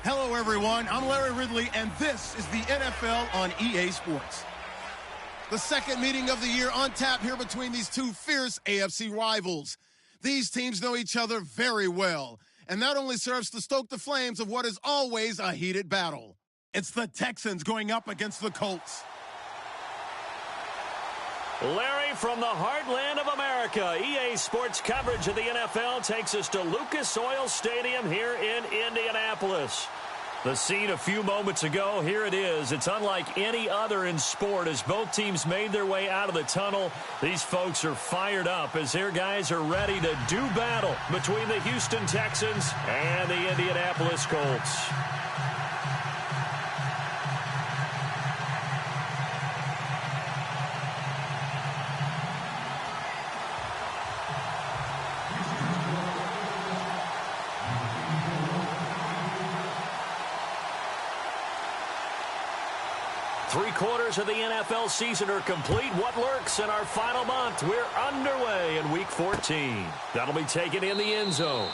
Hello, everyone. I'm Larry Ridley, and this is the NFL on EA Sports. The second meeting of the year on tap here between these two fierce AFC rivals. These teams know each other very well, and that only serves to stoke the flames of what is always a heated battle. It's the Texans going up against the Colts. Larry, from the heartland of America, EA Sports coverage of the NFL takes us to Lucas Oil Stadium here in Indianapolis. The scene a few moments ago, here it is. It's unlike any other in sport as both teams made their way out of the tunnel. These folks are fired up as their guys are ready to do battle between the Houston Texans and the Indianapolis Colts. Three-quarters of the NFL season are complete. What lurks in our final month? We're underway in Week 14. That'll be taken in the end zone.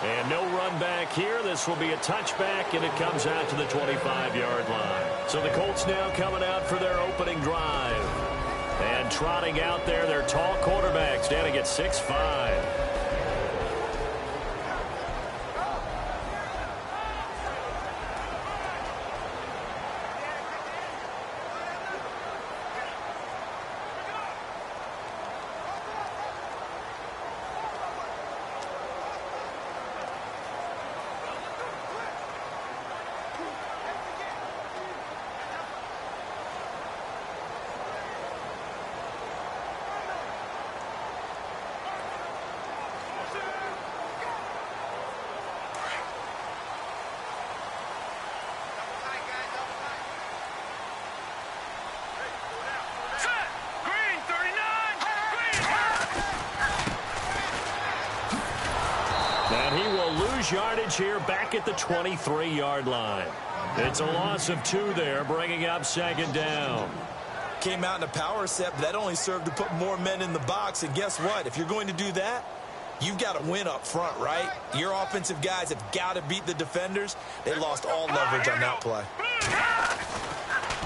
And no run back here. This will be a touchback, and it comes out to the 25-yard line. So the Colts now coming out for their opening drive. And trotting out there, their tall quarterback standing at 6'5". 6 yardage here back at the 23-yard line. It's a loss of 2 there, bringing up second down. Came out in a power set, but that only served to put more men in the box. And guess what? If you're going to do that, you've got to win up front, right? Your offensive guys have got to beat the defenders. They lost all leverage on that play.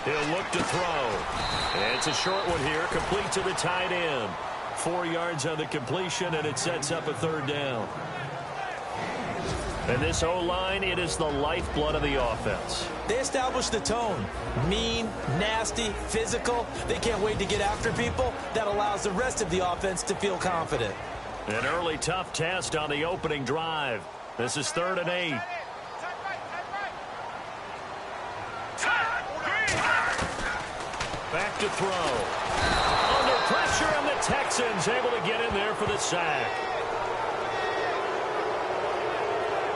He'll look to throw. It's a short one here, complete to the tight end. 4 yards on the completion, and it sets up a third down. And this O-line, it is the lifeblood of the offense. They established the tone. Mean, nasty, physical. They can't wait to get after people. That allows the rest of the offense to feel confident. An early tough test on the opening drive. This is 3rd and 8. Back to throw. Under pressure, and the Texans able to get in there for the sack.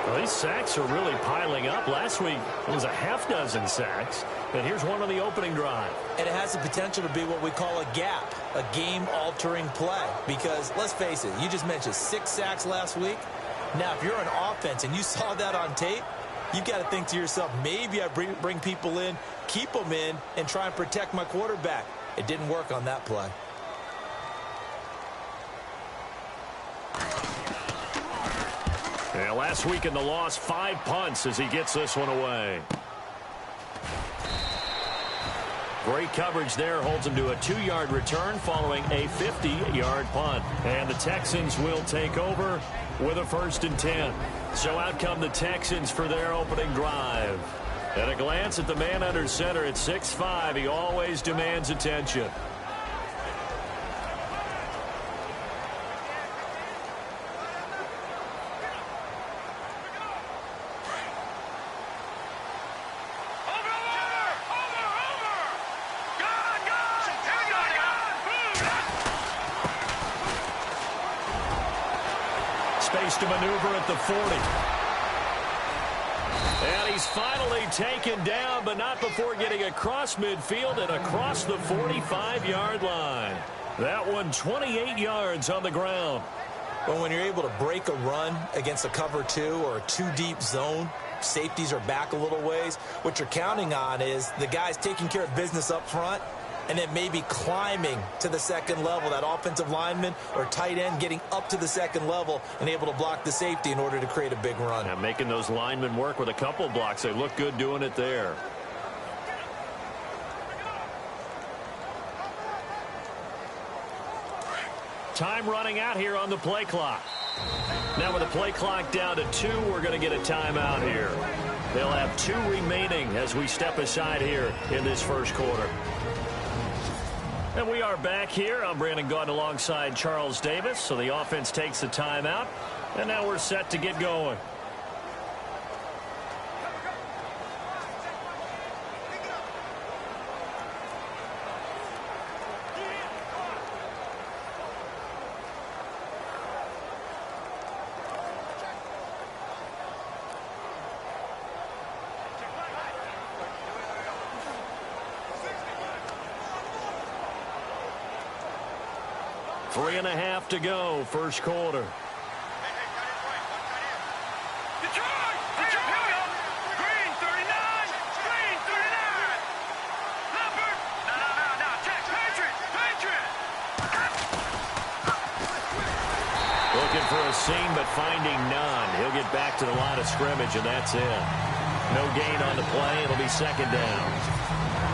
Well, these sacks are really piling up. Last week, it was a half-dozen sacks. And here's one on the opening drive. And it has the potential to be what we call a gap, a game-altering play. Because, let's face it, you just mentioned 6 sacks last week. Now, if you're an offense and you saw that on tape, you've got to think to yourself, maybe I bring people in, keep them in, and try and protect my quarterback. It didn't work on that play. Yeah, last week in the loss, 5 punts as he gets this one away. Great coverage there, holds him to a 2-yard return following a 50-yard punt. And the Texans will take over with a 1st and 10. So out come the Texans for their opening drive. At a glance at the man under center at 6'5", he always demands attention. Space to maneuver at the 40. And he's finally taken down, but not before getting across midfield and across the 45-yard line. That one 28 yards on the ground. But when you're able to break a run against a cover 2 or a 2-deep zone, safeties are back a little ways. What you're counting on is the guys taking care of business up front, and then maybe climbing to the second level, that offensive lineman or tight end getting up to the second level and able to block the safety in order to create a big run. Now making those linemen work with a couple blocks. They look good doing it there. Time running out here on the play clock. Now with the play clock down to 2, we're going to get a timeout here. They'll have 2 remaining as we step aside here in this first quarter. And we are back here. I'm Brandon Gaudin alongside Charles Davis. So the offense takes a timeout, and now we're set to get going. Three and a half to go, first quarter. Looking for a seam, but finding none. He'll get back to the line of scrimmage, and that's it. No gain on the play. It'll be second down.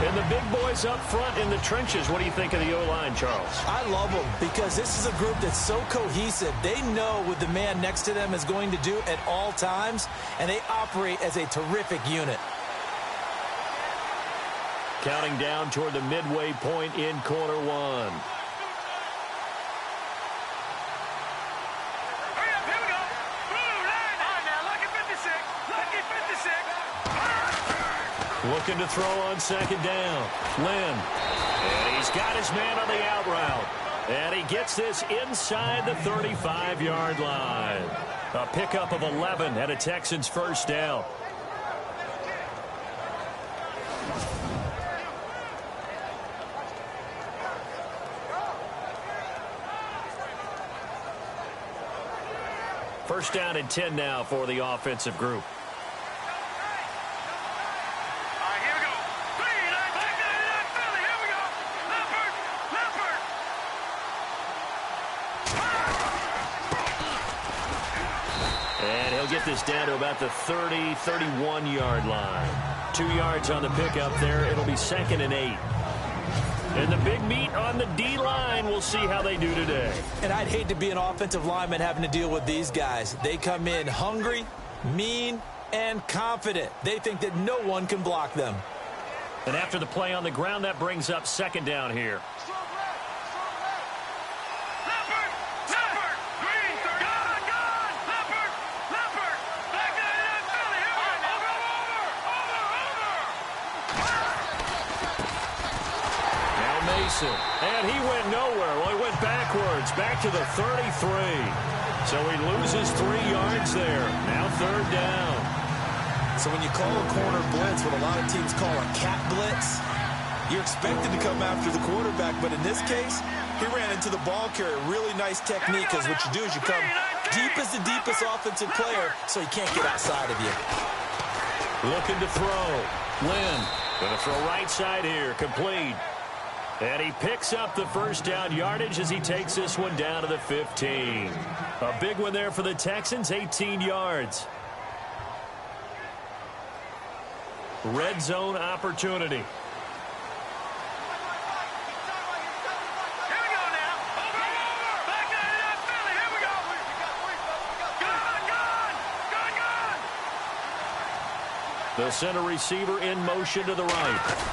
And the big boys up front in the trenches. What do you think of the O-line, Charles? I love them because this is a group that's so cohesive. They know what the man next to them is going to do at all times, and they operate as a terrific unit. Counting down toward the midway point in quarter one. Looking to throw on second down. Lynn. And he's got his man on the out route. And he gets this inside the 35-yard line. A pickup of 11 and a Texans first down. First down and 10 now for the offensive group. Get this down to about the 30, 31-yard line. 2 yards on the pickup there. It'll be second and 8. And the big meat on the D-line. We'll see how they do today. And I'd hate to be an offensive lineman having to deal with these guys. They come in hungry, mean, and confident. They think that no one can block them. And after the play on the ground, that brings up second down here. And he went nowhere. Well, he went backwards, back to the 33. So he loses 3 yards there. Now third down. So when you call a corner blitz, what a lot of teams call a cat blitz, you're expected to come after the quarterback. But in this case, he ran into the ball carrier. Really nice technique, because what you do is you come deep as the deepest offensive player, so he can't get outside of you. Looking to throw. Lynn going to throw right side here. Complete. And he picks up the first down yardage as he takes this one down to the 15. A big one there for the Texans, 18 yards. Red zone opportunity. The center receiver in motion to the right.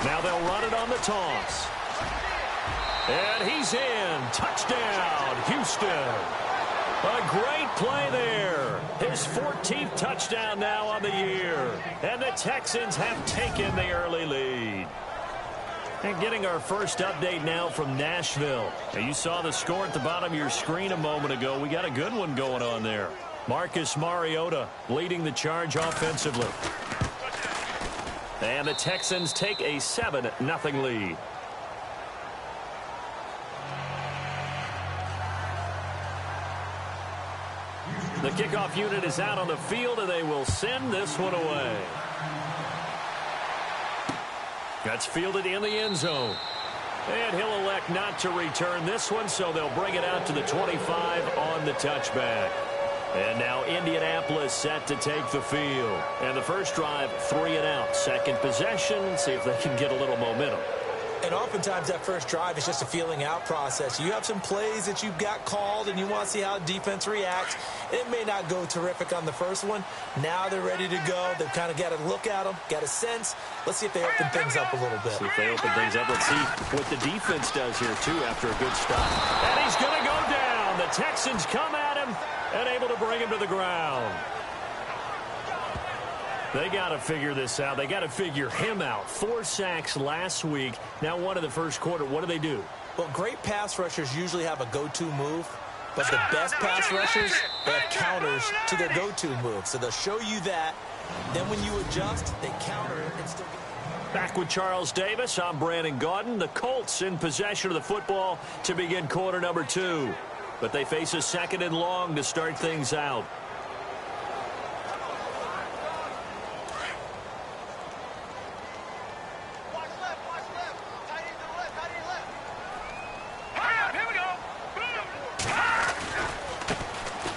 Now they'll run it on the toss. And he's in. Touchdown, Houston. A great play there. His 14th touchdown now on the year. And the Texans have taken the early lead. And getting our first update now from Nashville. Now you saw the score at the bottom of your screen a moment ago. We got a good one going on there. Marcus Mariota leading the charge offensively. And the Texans take a 7-0 lead. The kickoff unit is out on the field, and they will send this one away. That's fielded in the end zone. And he'll elect not to return this one, so they'll bring it out to the 25 on the touchback. And now Indianapolis set to take the field. And the first drive, 3 and out. Second possession, see if they can get a little momentum. And oftentimes that first drive is just a feeling out process. You have some plays that you've got called and you want to see how the defense reacts. It may not go terrific on the first one. Now they're ready to go. They've kind of got to look at them, got a sense. Let's see if they open things up a little bit. See if they open things up. Let's see what the defense does here, too, after a good stop. And he's going to go down. The Texans come at him and able to bring him to the ground. They got to figure this out. They got to figure him out. 4 sacks last week. Now one in the first quarter. What do? Well, great pass rushers usually have a go-to move, but the best pass rushers, they have counters to their go-to move. So they'll show you that. Then when you adjust, they counter it and still get... Back with Charles Davis. I'm Brandon Gaudin. The Colts in possession of the football to begin quarter number 2. But they face a second and long to start things out.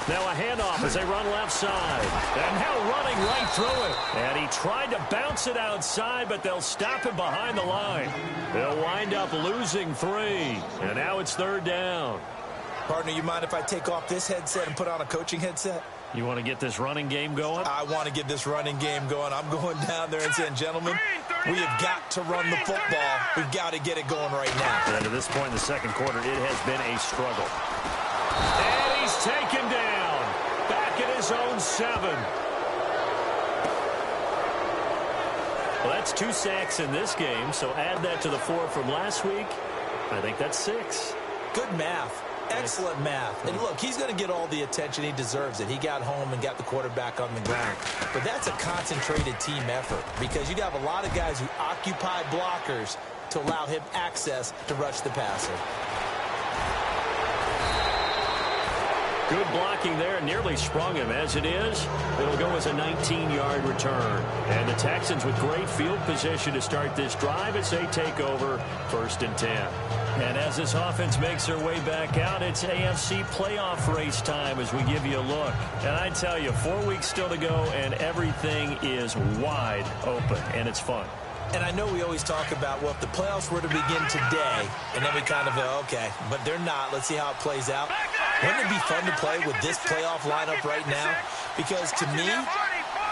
Now a handoff as they run left side. And now running right through it. And he tried to bounce it outside, but they'll stop him behind the line. They'll wind up losing 3. And now it's third down. Partner, you mind if I take off this headset and put on a coaching headset? You want to get this running game going? I want to get this running game going. I'm going down there and saying, gentlemen, we have got to run the football. We've got to get it going right now. And to this point in the second quarter, it has been a struggle. And he's taken down. Back at his own 7. Well, that's 2 sacks in this game, so add that to the 4 from last week. I think that's 6. Good math. Excellent math. And look, he's going to get all the attention. He deserves it. He got home and got the quarterback on the ground. But that's a concentrated team effort because you have a lot of guys who occupy blockers to allow him access to rush the passer. Good blocking there. Nearly sprung him. As it is, it'll go as a 19-yard return. And the Texans with great field position to start this drive as they take over 1st and 10. And as this offense makes their way back out, it's AFC playoff race time as we give you a look. And I tell you, 4 weeks still to go, and everything is wide open, and it's fun. And I know we always talk about, well, if the playoffs were to begin today, and then we kind of go, okay, but they're not. Let's see how it plays out. Wouldn't it be fun to play with this playoff lineup right now? Because to me,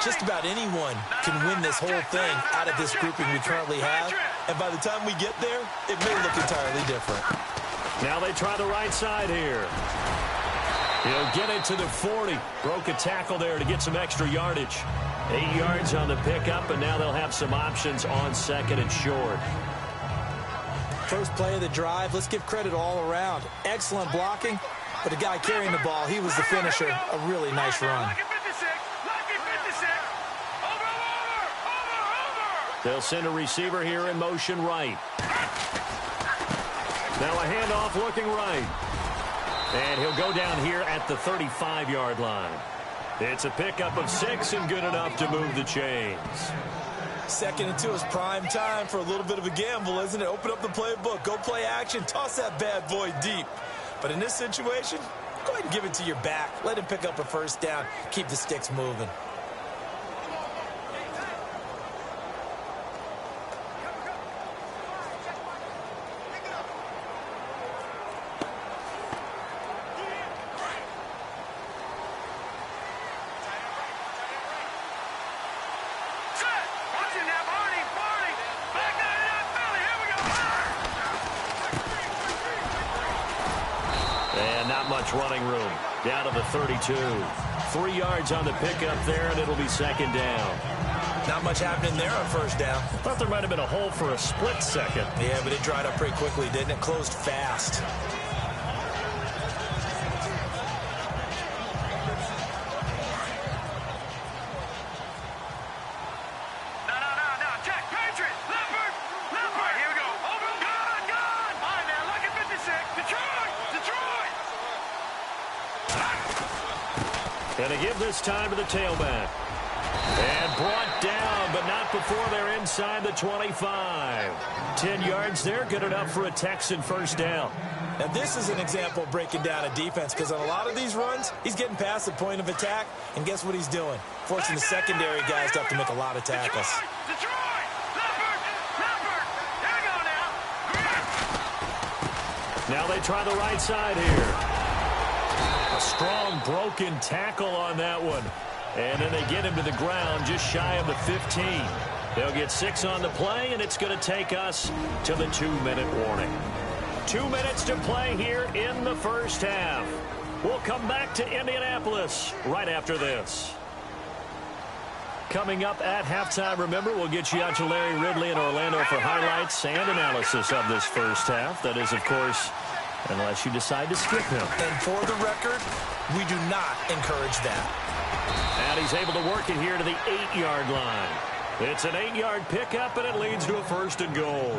just about anyone can win this whole thing out of this grouping we currently have. And by the time we get there, it may look entirely different. Now they try the right side here. He'll get it to the 40. Broke a tackle there to get some extra yardage. 8 yards on the pickup, and now they'll have some options on 2nd and short. First play of the drive, let's give credit all around. Excellent blocking, but the guy carrying the ball, he was the finisher. A really nice run. They'll send a receiver here in motion right. Now a handoff looking right. And he'll go down here at the 35-yard line. It's a pickup of 6 and good enough to move the chains. 2nd and 2 is prime time for a little bit of a gamble, isn't it? Open up the playbook, go play action, toss that bad boy deep. But in this situation, go ahead and give it to your back. Let him pick up a first down, keep the sticks moving. Running room down to the 32. 3 yards on the pickup there, and it'll be 2nd down. Not much happening there on 1st down. Thought there might have been a hole for a split second. Yeah, but it dried up pretty quickly, didn't it? Closed fast. And to give this time to the tailback. And brought down, but but not before they're inside the 25. 10 yards there, good enough for a Texan first down. Now, this is an example of breaking down a defense, because on a lot of these runs, he's getting past the point of attack, and guess what he's doing? Forcing the secondary guys to have to make a lot of tackles. Now they try the right side here. A strong broken tackle on that one. And then they get him to the ground just shy of the 15. They'll get 6 on the play, and it's going to take us to the 2-minute warning. 2 minutes to play here in the first half. We'll come back to Indianapolis right after this. Coming up at halftime, remember, we'll get you out to Larry Ridley in Orlando for highlights and analysis of this first half. That is, of course, unless you decide to skip him. And for the record, we do not encourage that. And he's able to work it here to the 8-yard line. It's an 8-yard pickup, and it leads to a 1st and goal.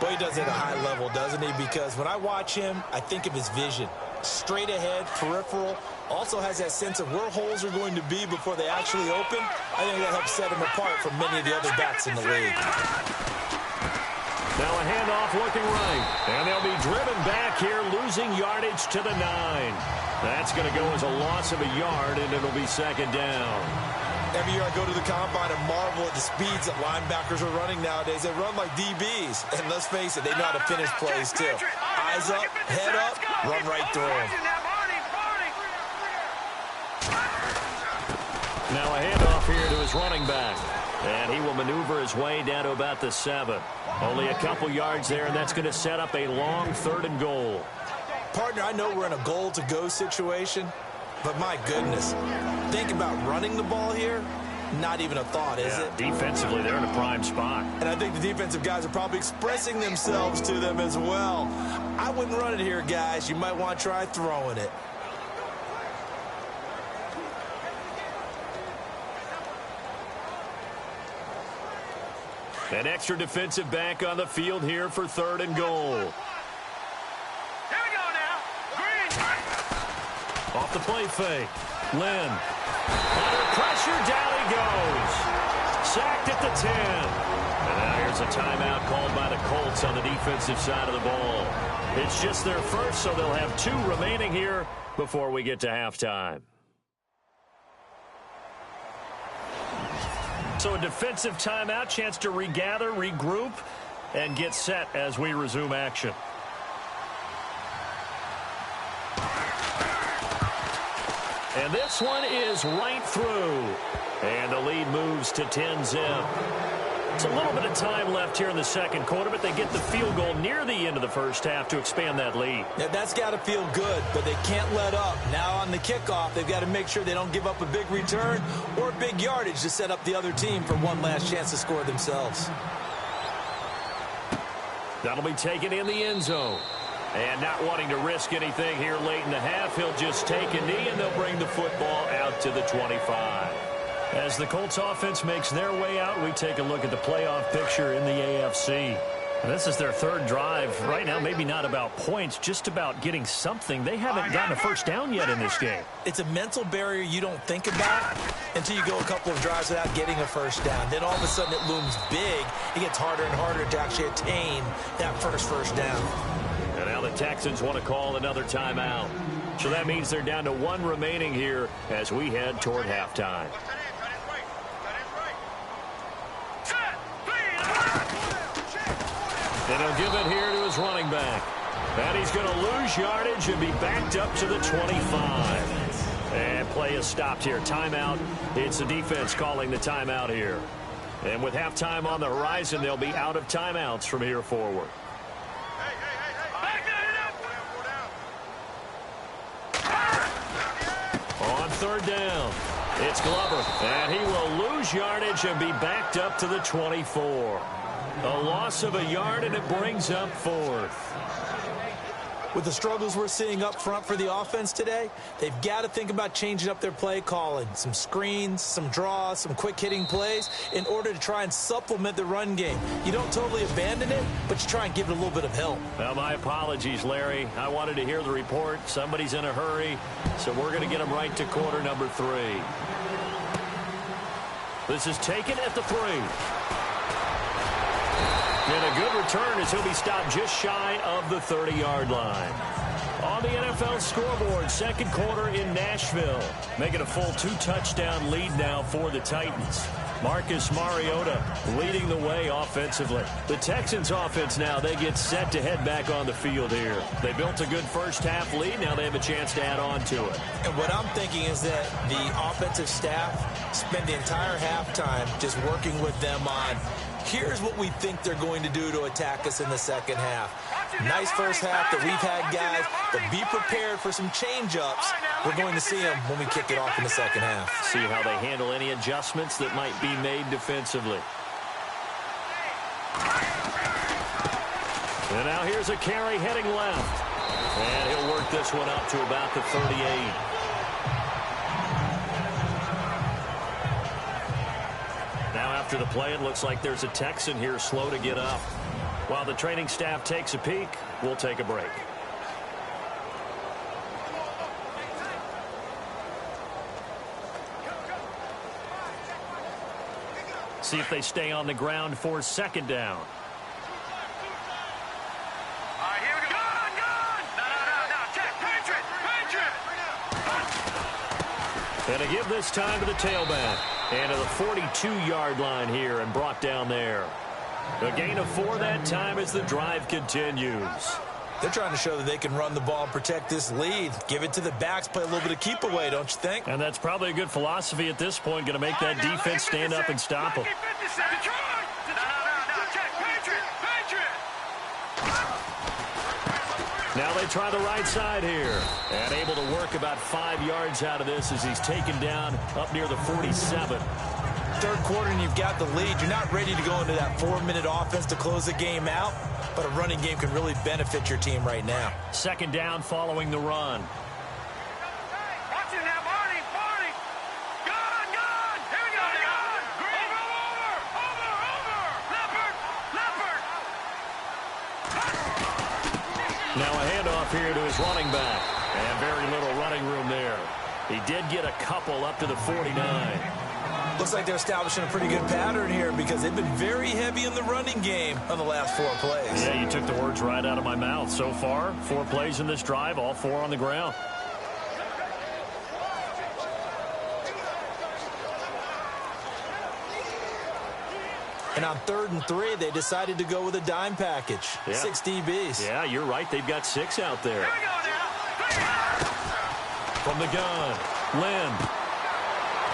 Boy, he does it at a high level, doesn't he? Because when I watch him, I think of his vision. Straight ahead, peripheral, also has that sense of where holes are going to be before they actually open. I think that helps set him apart from many of the other backs in the league. Now a handoff looking right. And they'll be driven back here, losing yardage to the 9. That's going to go as a loss of a yard, and it'll be 2nd down. Every year I go to the combine and marvel at the speeds that linebackers are running nowadays. They run like DBs. And let's face it, they know how to finish plays too. Eyes up, head up, run right through them. Now a handoff here to his running back. And he will maneuver his way down to about the 7. Only a couple yards there, and that's going to set up a long 3rd and goal. Partner, I know we're in a goal-to-go situation, but my goodness, think about running the ball here. Not even a thought, is it? Defensively, they're in a prime spot. And I think the defensive guys are probably expressing themselves to them as well. I wouldn't run it here, guys. You might want to try throwing it. An extra defensive back on the field here for 3rd and goal. Here we go now. Green. Off the play fake. Lynn. Under pressure, down he goes. Sacked at the 10. And now here's a timeout called by the Colts on the defensive side of the ball. It's just their first, so they'll have 2 remaining here before we get to halftime. So a defensive timeout, chance to regather, regroup, and get set as we resume action. And this one is right through. And the lead moves to 10-zip. It's a little bit of time left here in the second quarter, but they get the field goal near the end of the first half to expand that lead. Yeah, that's got to feel good, but they can't let up. Now on the kickoff, they've got to make sure they don't give up a big return or big yardage to set up the other team for one last chance to score themselves. That'll be taken in the end zone. And not wanting to risk anything here late in the half, he'll just take a knee, and they'll bring the football out to the 25. As the Colts offense makes their way out, we take a look at the playoff picture in the AFC. And this is their 3rd drive. Right now, maybe not about points, just about getting something. They haven't gotten a first down yet in this game. It's a mental barrier you don't think about until you go a couple of drives without getting a first down. Then all of a sudden it looms big. It gets harder and harder to actually attain that first down. And now the Texans want to call another timeout. So that means they're down to 1 remaining here as we head toward halftime. And he'll give it here to his running back. And he's going to lose yardage and be backed up to the 25. And play is stopped here. Timeout. It's the defense calling the timeout here. And with halftime on the horizon, they'll be out of timeouts from here forward. On 3rd down, it's Glover. And he will lose yardage and be backed up to the 24. A loss of a yard, and it brings up 4th. With the struggles we're seeing up front for the offense today, they've got to think about changing up their play calling. Some screens, some draws, some quick-hitting plays in order to try and supplement the run game. You don't totally abandon it, but you try and give it a little bit of help. Well, my apologies, Larry. I wanted to hear the report. Somebody's in a hurry, so we're going to get them right to quarter number 3. This is taken at the 3. And a good return as he'll be stopped just shy of the 30-yard line. On the NFL scoreboard, second quarter in Nashville. Making a full 2-touchdown lead now for the Titans. Marcus Mariota leading the way offensively. The Texans offense now, they get set to head back on the field here. They built a good first-half lead. Now they have a chance to add on to it. And what I'm thinking is that the offensive staff spend the entire halftime just working with them on, here's what we think they're going to do to attack us in the second half. Nice first half that we've had, guys, but be prepared for some change-ups. We're going to see them when we kick it off in the second half. See how they handle any adjustments that might be made defensively. And now here's a carry heading left. And he'll work this one up to about the 38. Now after the play, it looks like there's a Texan here slow to get up. While the training staff takes a peek, we'll take a break. See if they stay on the ground for second down. All right, here we go. Gone! No. Check. Patriot! And to give this time to the tailback. And to the 42-yard line here and brought down there. A gain of 4 that time as the drive continues. They're trying to show that they can run the ball and protect this lead. Give it to the backs, play a little bit of keep away, don't you think? And that's probably a good philosophy at this point, going to make that defense stand up and stop them. Now they try the right side here. And able to work about 5 yards out of this as he's taken down up near the 47. Third quarter and you've got the lead. You're not ready to go into that 4-minute offense to close the game out, but a running game can really benefit your team right now. Second down following the run. Watch it now, Barney. Gone. Here we go. Green. Over. Leopard. Now a handoff here to his running back. And very little running room there. He did get a couple up to the 49. Looks like they're establishing a pretty good pattern here because they've been very heavy in the running game on the last 4 plays. Yeah, you took the words right out of my mouth. So far, 4 plays in this drive, all 4 on the ground. And on 3rd and 3, they decided to go with a dime package. Yeah. 6 DBs. Yeah, you're right. They've got 6 out there. Here we go now. From the gun, Lynn.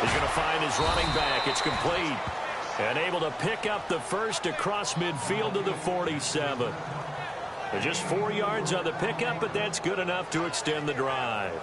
He's going to find his running back. It's complete. And able to pick up the first across midfield to the 47. They're just 4 yards on the pickup, but that's good enough to extend the drive.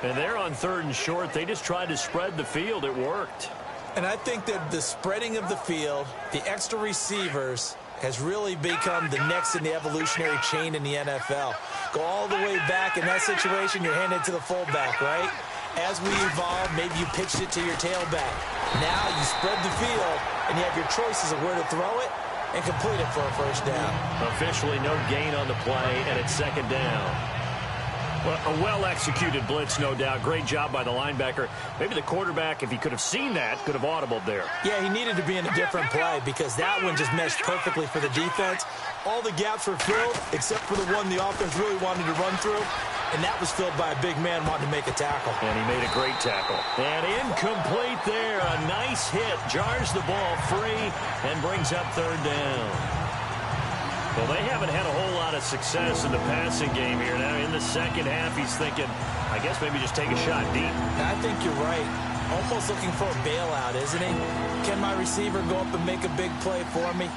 And they're on 3rd and short. They just tried to spread the field. It worked. And I think that the spreading of the field, the extra receivers, has really become the next in the evolutionary chain in the NFL. Go all the way back. In that situation, you're handed to the fullback, right? As we evolve, maybe you pitched it to your tailback. Now you spread the field, and you have your choices of where to throw it and complete it for a first down. Officially no gain on the play, and it's second down. Well, a well-executed blitz, no doubt. Great job by the linebacker. Maybe the quarterback, if he could have seen that, could have audibled there. Yeah, he needed to be in a different play because that one just meshed perfectly for the defense. All the gaps were filled except for the one the offense really wanted to run through, and that was filled by a big man wanting to make a tackle. And he made a great tackle. And incomplete there. A nice hit. Jars the ball free and brings up 3rd down. Well, they haven't had a whole lot of success in the passing game here. Now, in the second half, he's thinking, I guess maybe just take a shot deep. I think you're right. Almost looking for a bailout, isn't he? Can my receiver go up and make a big play for me?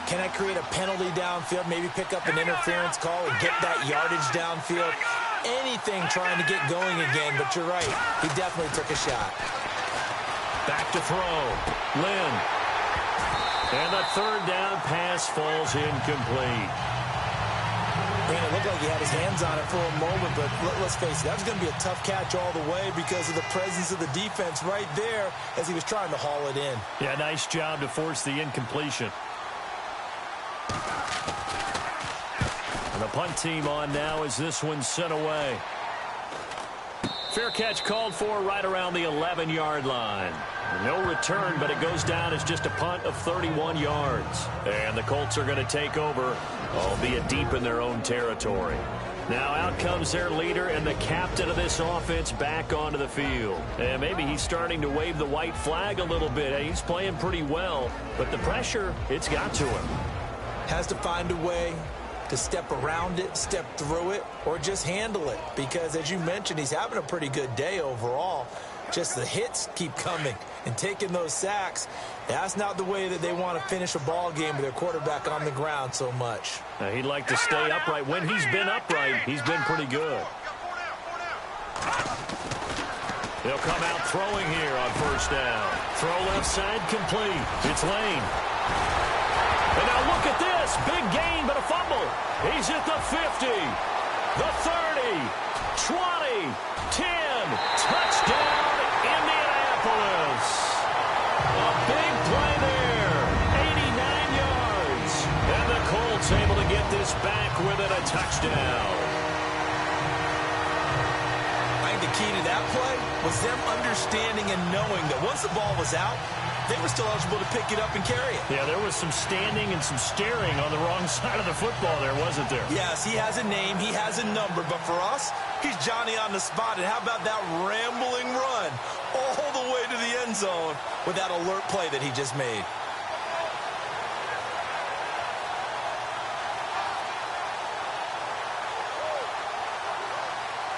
Can I create a penalty downfield, maybe pick up an interference call and get that yardage downfield? Anything trying to get going again, but you're right. He definitely took a shot. Back to throw. Lynn. And the 3rd down pass falls incomplete. Man, it looked like he had his hands on it for a moment, but let's face it, that was going to be a tough catch all the way because of the presence of the defense right there as he was trying to haul it in. Yeah, nice job to force the incompletion. And the punt team on now as this one's sent away. Fair catch called for right around the 11-yard line. No return, but it goes down as just a punt of 31 yards. And the Colts are going to take over, albeit deep in their own territory. Now out comes their leader and the captain of this offense back onto the field. And maybe he's starting to wave the white flag a little bit. He's playing pretty well, but the pressure, it's got to him. Has to find a way to step around it, step through it, or just handle it. Because as you mentioned, he's having a pretty good day overall. Just the hits keep coming and taking those sacks. That's not the way that they want to finish a ball game with their quarterback on the ground so much. He'd like to stay upright. When he's been upright, he's been pretty good. They'll come out throwing here on first down. Throw left side complete. It's Lane. And now look at this. Big gain, but a fumble. He's at the 50, the 30, 20, 10. Touchdown, Indianapolis. A big play there. 89 yards. And the Colts able to get this back with it, a touchdown. I think the key to that play was them understanding and knowing that once the ball was out, they were still eligible to pick it up and carry it. Yeah, there was some standing and some staring on the wrong side of the football there, wasn't there? Yes, he has a name, he has a number, but for us, he's Johnny on the spot. And how about that rambling run all the way to the end zone with that alert play that he just made?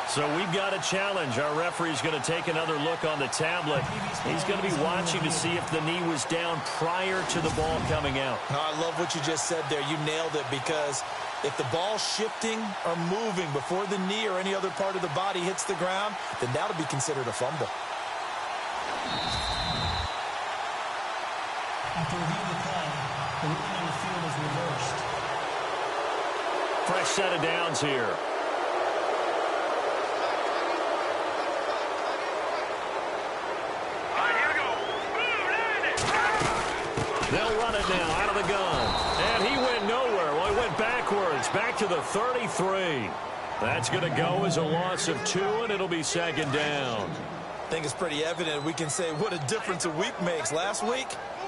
So we've got a challenge. Our referee's going to take another look on the tablet. He's going to be watching to see if the knee was down prior to the ball coming out. Oh, I love what you just said there. You nailed it, because if the ball's shifting or moving before the knee or any other part of the body hits the ground, then that'll be considered a fumble. After reviewing the play, the ruling on the field is reversed. Fresh set of downs here. They'll run it now out of the gun. And he went nowhere. Well, he went backwards, back to the 33. That's going to go as a loss of 2, and it'll be second down. I think it's pretty evident. We can say what a difference a week makes. Last week,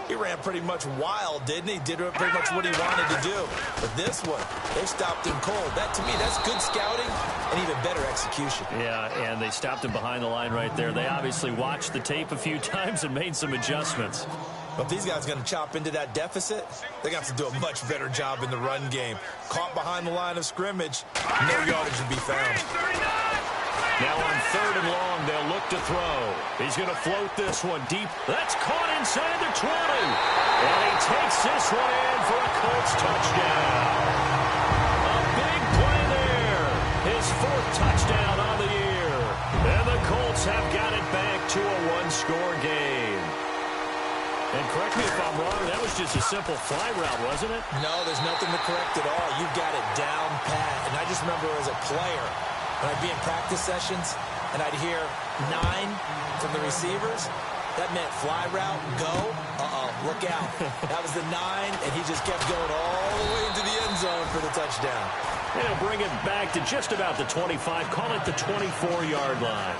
he ran pretty much wild, didn't he? Did pretty much what he wanted to do. But this one, they stopped him cold. That, to me, that's good scouting and even better execution. Yeah, and they stopped him behind the line right there. They obviously watched the tape a few times and made some adjustments. But if these guys are going to chop into that deficit, they're going to have to do a much better job in the run game. Caught behind the line of scrimmage, no yardage to be found. Now on 3rd and long, they'll look to throw. He's going to float this one deep. That's caught inside the 20. And he takes this one in for a Colts touchdown. A big play there. His 4th touchdown on the year. And the Colts have got it back to a 1-score game. And correct me if I'm wrong, that was just a simple fly route, wasn't it? No, there's nothing to correct at all. You've got it down pat. And I just remember as a player, when I'd be in practice sessions and I'd hear 9 from the receivers, that meant fly route, go, look out. That was the 9, and he just kept going all the way into the end zone for the touchdown. And he'll bring it back to just about the 25, call it the 24-yard line.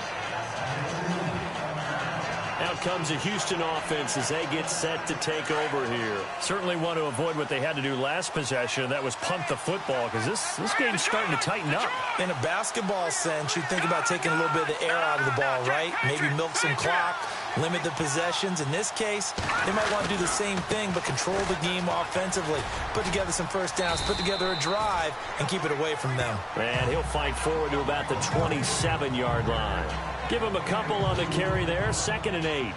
Out comes the Houston offense as they get set to take over here. Certainly want to avoid what they had to do last possession. That was punt the football, because this game's starting to tighten up. In a basketball sense, you think about taking a little bit of the air out of the ball, right? Maybe milk some clock, limit the possessions. In this case, they might want to do the same thing, but control the game offensively. Put together some first downs, put together a drive, and keep it away from them. And he'll fight forward to about the 27-yard line. Give him a couple on the carry there. 2nd and 8.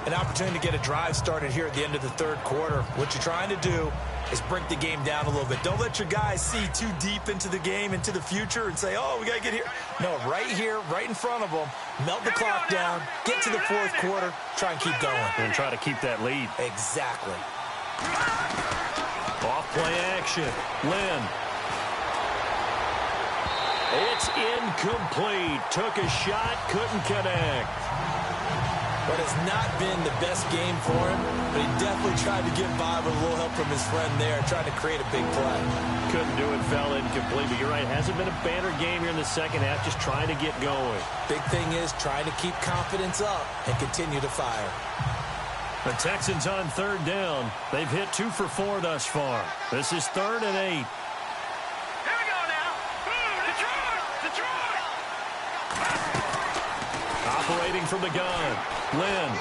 An opportunity to get a drive started here at the end of the 3rd quarter. What you're trying to do is break the game down a little bit. Don't let your guys see too deep into the game, into the future, and say, oh, we got to get here. No, right here, right in front of them, melt the clock down, get to the 4th quarter, try and keep going. And try to keep that lead. Exactly. Off-play action. Lynn. It's incomplete. Took a shot, couldn't connect. But it's not been the best game for him, but he definitely tried to get by with a little help from his friend there, trying to create a big play. Couldn't do it, fell incomplete. But you're right, hasn't been a banner game here in the second half, just trying to get going. Big thing is trying to keep confidence up and continue to fire. The Texans on third down. They've hit 2 for 4 thus far. This is 3rd and 8. Here we go now. Detroit! Operating from the gun. Lynn.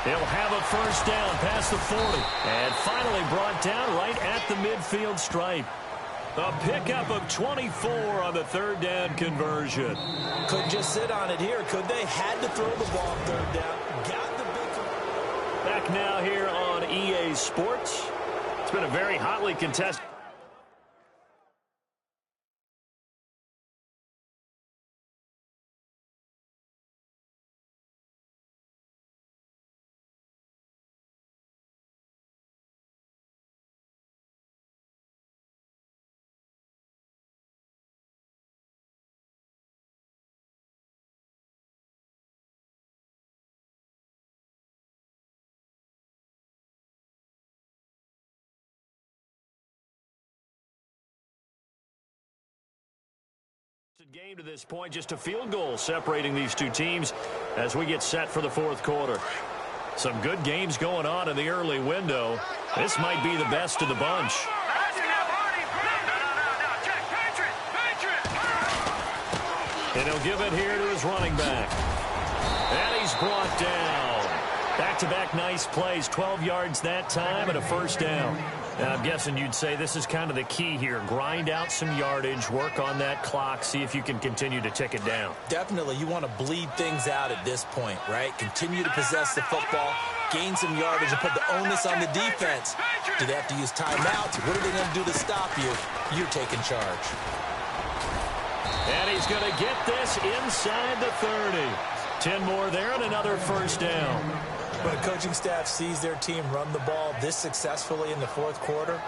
He'll have a first down past the 40. And finally brought down right at the midfield stripe. A pickup of 24 on the 3rd down conversion. Couldn't just sit on it here, could they? Had to throw the ball on 3rd down. Got the big... Back now here on EA Sports. It's been a very hotly contested... game to this point, just a field goal separating these two teams as we get set for the 4th quarter. Some good games going on in the early window. This might be the best of the bunch. And he'll give it here to his running back. And he's brought down. Back-to-back nice plays, 12 yards that time and a first down. And I'm guessing you'd say this is kind of the key here. Grind out some yardage, work on that clock, see if you can continue to tick it down. Definitely, you want to bleed things out at this point, right? Continue to possess the football, gain some yardage, and put the onus on the defense. Do they have to use timeouts? What are they going to do to stop you? You're taking charge. And he's going to get this inside the 30. 10 more there and another first down. When a coaching staff sees their team run the ball this successfully in the 4th quarter,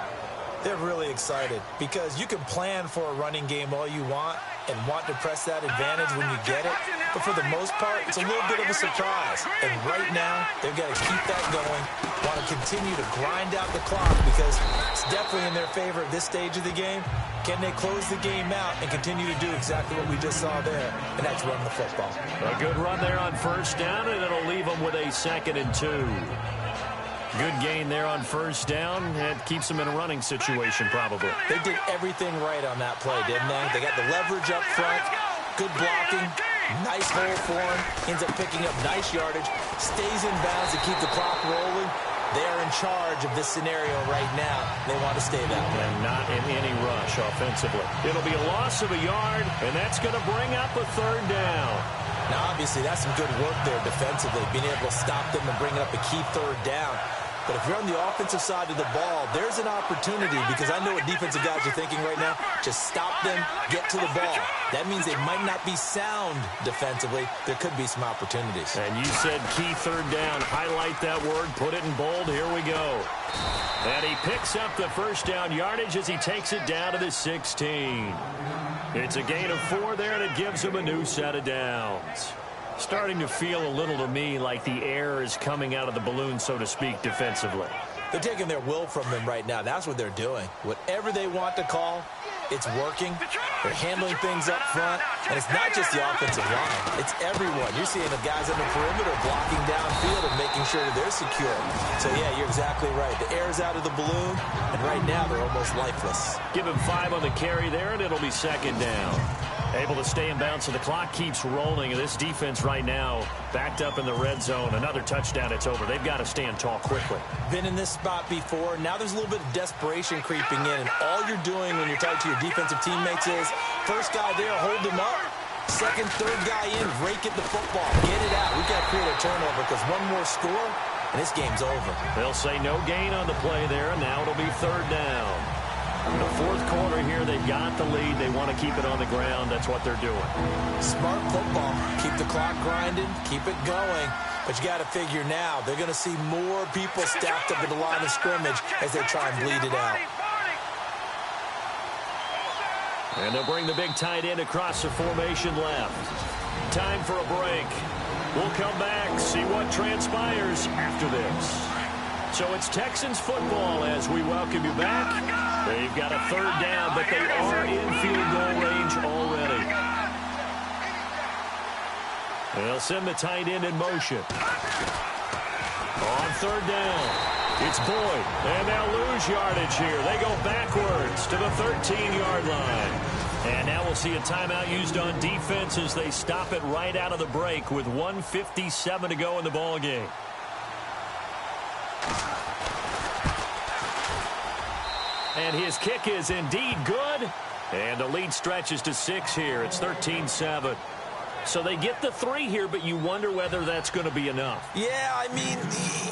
they're really excited because you can plan for a running game all you want and want to press that advantage when you get it. But for the most part, it's a little bit of a surprise. And right now, they've got to keep that going, want to continue to grind out the clock because it's definitely in their favor at this stage of the game. Can they close the game out and continue to do exactly what we just saw there, and that's run the football. A good run there on first down, and it'll leave them with a 2nd and 2. Good gain there on first down. It keeps them in a running situation, probably. They did everything right on that play, didn't they? They got the leverage up front, good blocking, nice hole for him, ends up picking up nice yardage, stays in bounds to keep the clock rolling. They're in charge of this scenario right now. They want to stay that way. And not in any rush offensively. It'll be a loss of a yard, and that's going to bring up a 3rd down. Now, obviously, that's some good work there defensively, being able to stop them and bring up a key 3rd down. But if you're on the offensive side of the ball, there's an opportunity because I know what defensive guys are thinking right now. Just stop them, get to the ball. That means they might not be sound defensively. There could be some opportunities. And you said key 3rd down. Highlight that word. Put it in bold. Here we go. And he picks up the first down yardage as he takes it down to the 16. It's a gain of 4 there, and it gives him a new set of downs. Starting to feel a little to me like the air is coming out of the balloon, so to speak, defensively. They're taking their will from them right now. That's what they're doing. Whatever they want to call, it's working. They're handling things up front. And it's not just the offensive line. It's everyone. You're seeing the guys on the perimeter blocking downfield and making sure that they're secure. So, yeah, you're exactly right. The air's out of the balloon, and right now they're almost lifeless. Give him 5 on the carry there, and it'll be 2nd down. Able to stay in bounds, so the clock keeps rolling. And this defense right now backed up in the red zone. Another touchdown, it's over. They've got to stand tall quickly. Been in this spot before. Now there's a little bit of desperation creeping in. And all you're doing when you're talking to your defensive teammates is, first guy there, hold him up. Second, third guy in, rake at the football. Get it out. We've got to create a turnover because one more score, and this game's over. They'll say no gain on the play there, and now it'll be 3rd down. In the 4th quarter here, they've got the lead. They want to keep it on the ground. That's what they're doing. Smart football. Keep the clock grinding. Keep it going. But you got to figure now, they're going to see more people stacked up at the line of scrimmage as they try and bleed it out. And they'll bring the big tight end across the formation left. Time for a break. We'll come back, see what transpires after this. So it's Texans football as we welcome you back. They've got a 3rd down, but they are in field goal range already. They'll send the tight end in motion. On third down, it's Boyd, and they'll lose yardage here. They go backwards to the 13-yard line. And now we'll see a timeout used on defense as they stop it right out of the break with 1:57 to go in the ballgame. And his kick is indeed good. And the lead stretches to 6 here. It's 13-7. So they get the 3 here, but you wonder whether that's going to be enough. Yeah, I mean,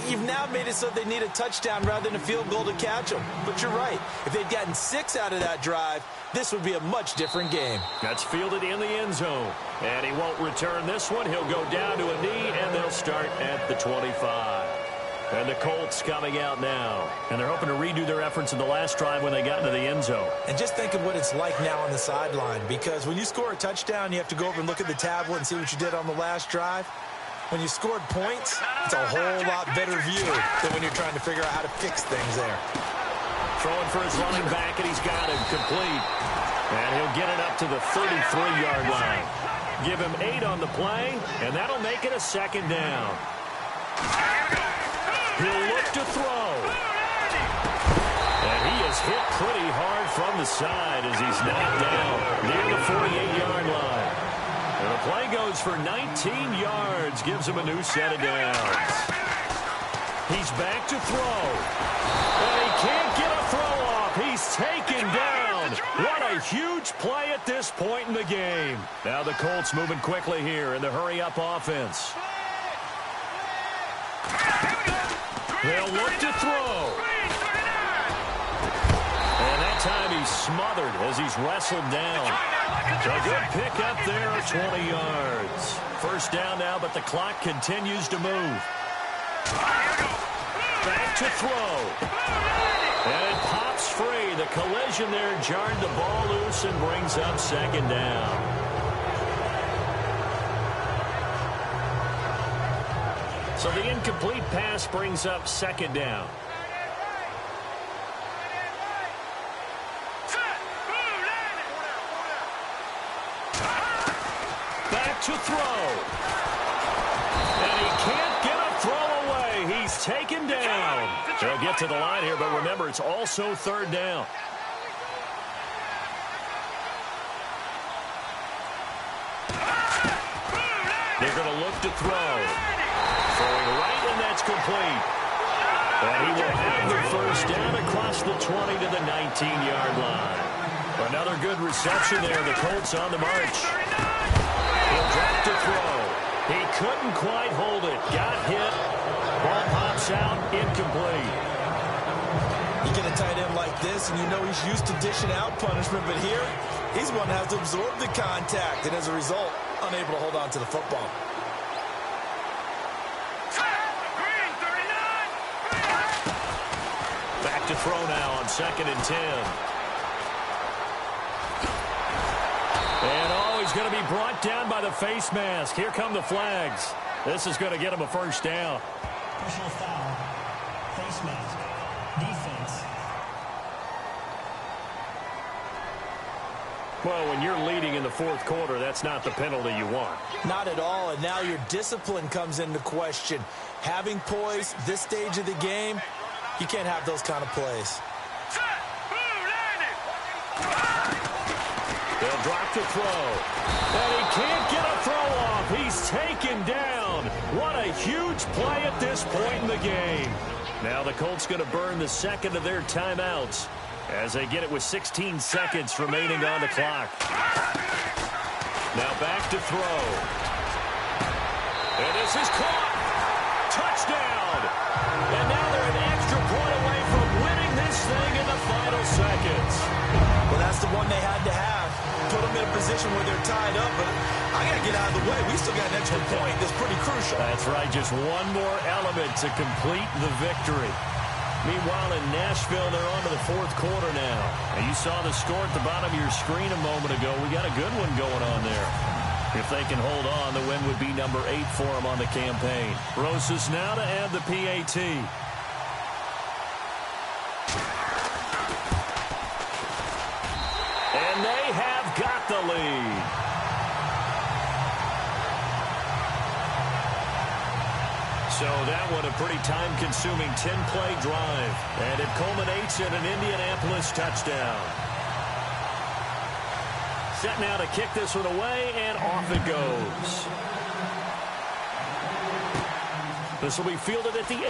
you've now made it so they need a touchdown rather than a field goal to catch them. But you're right. If they'd gotten 6 out of that drive, this would be a much different game. That's fielded in the end zone. And he won't return this one. He'll go down to a knee, and they'll start at the 25. And the Colts coming out now. And they're hoping to redo their efforts in the last drive when they got into the end zone. And just think of what it's like now on the sideline, because when you score a touchdown, you have to go over and look at the tablet and see what you did on the last drive. When you scored points, it's a whole lot better view than when you're trying to figure out how to fix things there. Throwing for his running back, and he's got him complete. And he'll get it up to the 33-yard line. Give him 8 on the play, and that'll make it a second down. He'll look to throw. And he is hit pretty hard from the side as he's knocked down near the 48-yard line. And the play goes for 19 yards, gives him a new set of downs. He's back to throw. And he can't get a throw off. He's taken down. What a huge play at this point in the game. Now the Colts moving quickly here in the hurry-up offense. They'll look to throw. And that time he's smothered as he's wrestled down. A good pick up there at 20 yards. First down now, but the clock continues to move. Back to throw. And it pops free. The collision there jarred the ball loose and brings up second down. So the incomplete pass brings up second down. Back to throw. And he can't get a throw away. He's taken down. They'll get to the line here, but remember, it's also third down. They're going to look to throw. Throwing right, and that's complete. And he will have the first down across the 20 to the 19-yard line. Another good reception there. The Colts on the march. He'll drop to throw. He couldn't quite hold it. Got hit. Ball pops out. Incomplete. You get a tight end like this, and you know he's used to dishing out punishment, but here, he's going to have to absorb the contact, and as a result, unable to hold on to the football. Back to throw now on 2nd and 10. And he's going to be brought down by the face mask. Here come the flags. This is going to get him a first down. Personal foul. Face mask. Defense. Well, when you're leading in the fourth quarter, that's not the penalty you want. Not at all, and now your discipline comes into question. Having poise this stage of the game, you can't have those kind of plays. They'll drop to throw. And he can't get a throw off. He's taken down. What a huge play at this point in the game. Now the Colts going to burn the second of their timeouts as they get it with 16 seconds remaining on the clock. Now back to throw. And this is caught. Touchdown. And now they're an extra point away from winning this thing in the final seconds. Well, that's the one they had to have. Put them in a position where they're tied up, but I got to get out of the way. We still got an extra point that's pretty crucial. That's right. Just one more element to complete the victory. Meanwhile, in Nashville, they're on to the fourth quarter now. And you saw the score at the bottom of your screen a moment ago. We got a good one going on there. If they can hold on, the win would be number 8 for them on the campaign. Rosas now to add the PAT. And they have got the lead. So that one a pretty time-consuming 10-play drive. And it culminates in an Indianapolis touchdown. Set now to kick this one away, and off it goes. This will be fielded at the 8.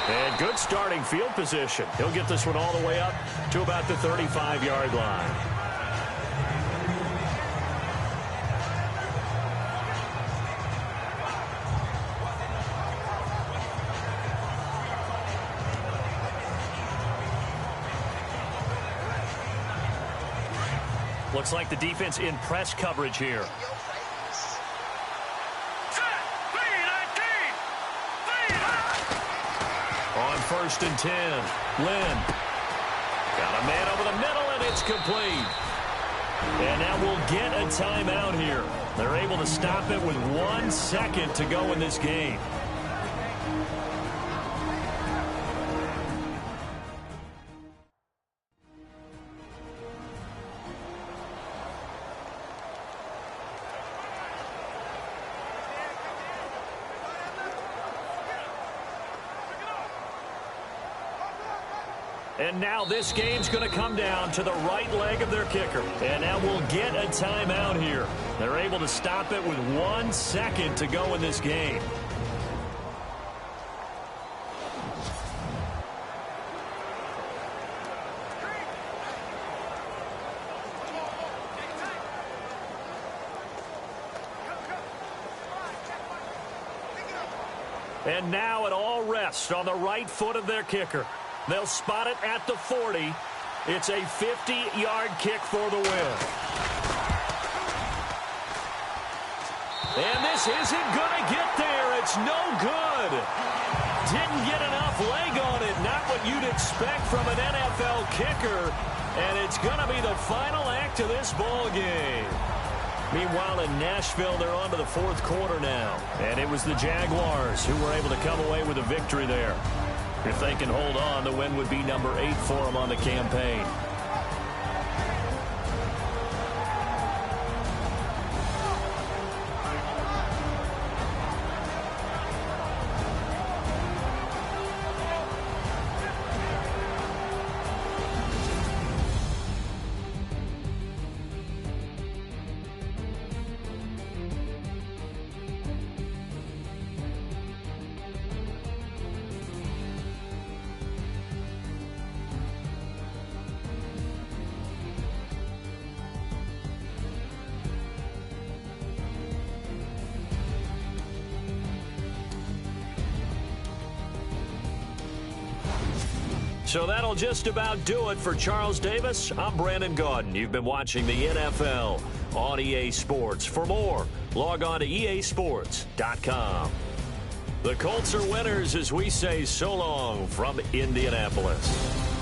And good starting field position. He'll get this one all the way up to about the 35-yard line. Looks like the defense in press coverage here. On 1st and 10, Lynn. Got a man over the middle, and it's complete. And now we'll get a timeout here. They're able to stop it with 1 second to go in this game. And now this game's going to come down to the right leg of their kicker. And now we'll get a timeout here. They're able to stop it with 1 second to go in this game. And now it all rests on the right foot of their kicker. They'll spot it at the 40. It's a 50-yard kick for the win. And this isn't going to get there. It's no good. Didn't get enough leg on it. Not what you'd expect from an NFL kicker. And it's going to be the final act of this ball game. Meanwhile, in Nashville, they're on to the 4th quarter now. And it was the Jaguars who were able to come away with a victory there. If they can hold on, the win would be number 8 for them on the campaign. So that'll just about do it for Charles Davis. I'm Brandon Gaudin. You've been watching the NFL on EA Sports. For more, log on to easports.com. The Colts are winners as we say so long from Indianapolis.